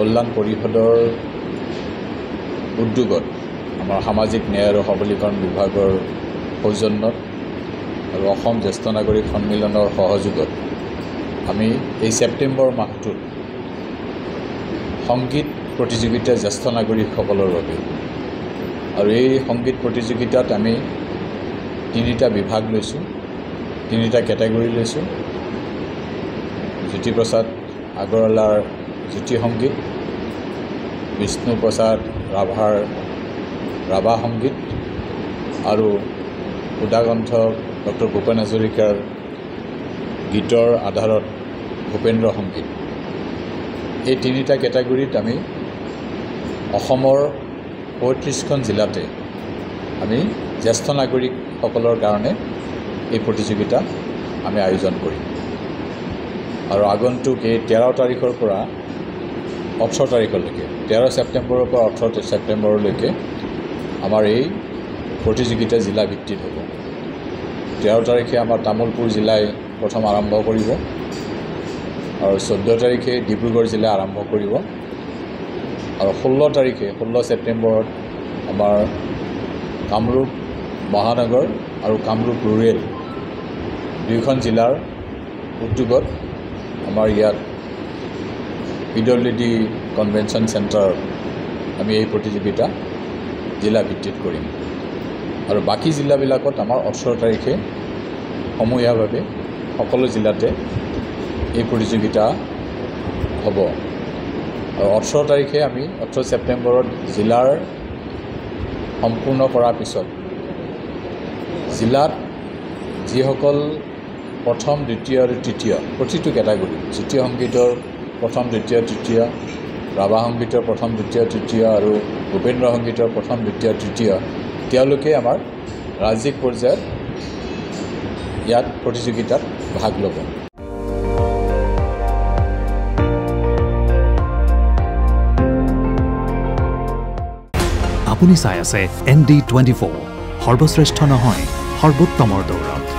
কল্যাণ পৰিষদৰ উদ্যোগত আমাৰ সামাজিক ন্যায় আৰু সবলীকৰণ বিভাগৰ সৌজন্যত আৰু অসম জ্যেষ্ঠ নাগৰিক সন্মিলনৰ সহযোগত আমি এই ছেপ্টেম্বৰ মাহটোত সংগীত প্ৰতিযোগিতা জ্যেষ্ঠ নাগৰিকসকলৰ বাবে আৰু এই সংগীত প্ৰতিযোগিতাত আমি তিনিটা বিভাগ লৈছোঁ, তিনিটা কেটেগৰী লৈছোঁ। জ্যোতিপ্ৰসাদ আগৰৱালাৰ জ্যোতি সংগীত, বিষ্ণুপ্ৰসাদ ৰাভাৰ ৰাভা সংগীত আৰু সুধাকণ্ঠ ডক্টৰ ভূপেন হাজৰিকাৰ গীতৰ আধাৰত ভূপেন্দ্ৰ সংগীত। এই তিনিটা কেটেগৰীত আমি অসমৰ ৩৫খন জিলাতে আমি জ্যেষ্ঠ নাগৰিকসকলৰ কাৰণে এই প্ৰতিযোগিতা আমি আয়োজন কৰিম আৰু আগন্তুক এই 13 তাৰিখৰ পৰা 18 তাৰিখলৈকে 13 ছেপ্টেম্বৰৰ পৰা 18 ছেপ্টেম্বৰলৈকে আমাৰ এই প্ৰতিযোগিতা জিলা ভিত্তিত হ'ব। 13 তাৰিখে আমাৰ তামুলপুৰ জিলাই প্ৰথম আৰম্ভ কৰিব আৰু 14 তাৰিখে ডিব্ৰুগড় জিলা আৰম্ভ কৰিব আৰু 16 ছেপ্টেম্বৰত আমাৰ কামৰূপ মহানগৰ আৰু কামৰূপ ৰুৰেল দুয়োখন জিলাৰ উদ্যোগত আমাৰ ইয়াত PWD কনভেনশ্যন চেণ্টাৰত আমি এই প্ৰতিযোগিতা জিলা ভিত্তিত কৰিম আৰু বাকী জিলাবিলাকত আমাৰ 18 তাৰিখে সমূহীয়াভাৱে সকলো জিলাতে এই প্ৰতিযোগিতা হ'ব আৰু 18 তাৰিখে আমি 18 ছেপ্টেম্বৰত জিলাৰ সম্পূৰ্ণ কৰাৰ পিছত জিলাত যিসকল প্ৰথম, দ্বিতীয় আৰু তৃতীয় প্ৰতিটো কেটাগৰী জ্যোতি সংগীতৰ প্ৰথম, দ্বিতীয়, তৃতীয়, ৰাভা সংগীতৰ প্ৰথম, দ্বিতীয়, তৃতীয় আৰু ভূপেন্দ্ৰ সংগীতৰ প্ৰথম, দ্বিতীয়, তৃতীয় তেওঁলোকে আমাৰ ৰাজ্যিক পৰ্যায়ত ইয়াত প্ৰতিযোগিতাত ভাগ ল'ব। আপুনি চাই আছে ND24 সৰ্বশ্ৰেষ্ঠ নহয় সৰ্বোত্তমৰ দৌৰ।